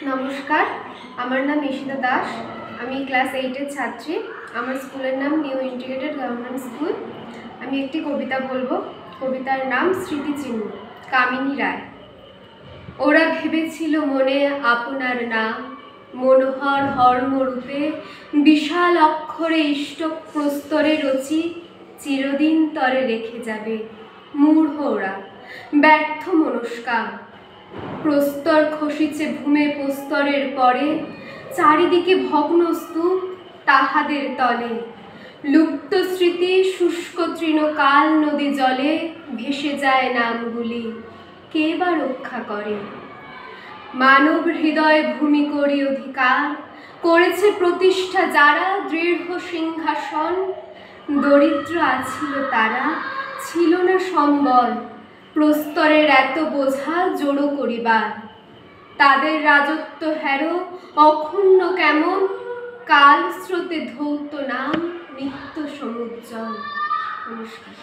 নমস্কার, আমার নাম ঈশিতা দাস। আমি ক্লাস 8-এর ছাত্রী। আমার স্কুলের নাম নিউ ইন্টিগ্রেটেড গভর্নমেন্ট স্কুল। আমি একটি কবিতা বলবো। কবিতার নাম স্মৃতিচিহ্ন, কামিনী রায়। ওরা ভেবেছিল মনে আপনার নাম, মনোহর হর্মরূপে বিশাল অক্ষরে ইষ্ট প্রস্তরে রচি চিরদিন তরে রেখে যাবে। মূঢ় ওরা, ব্যর্থ মনস্কার। প্রস্তর খসিছে ভূমে প্রস্তরের পরে, চারিদিকে ভগ্ন স্তূপ তাহাদের তলে। লুপ্ত স্মৃতি শুষ্ক তৃণকাল নদী জলে ভেসে যায় নামগুলি, কে বা রক্ষা করে? মানব হৃদয় ভূমি করি অধিকার করেছে প্রতিষ্ঠা যারা দৃঢ় সিংহাসন। দরিদ্র আছিল তারা, ছিল না সম্বল প্রস্তরের এত বোঝা জড়ো করিবার। তাদের রাজত্ব হেরো অক্ষুণ্ণ কেমন, কাল স্রোতে ধৌত নাম নিত্য সমুজ্জ্বল। নমস্কার।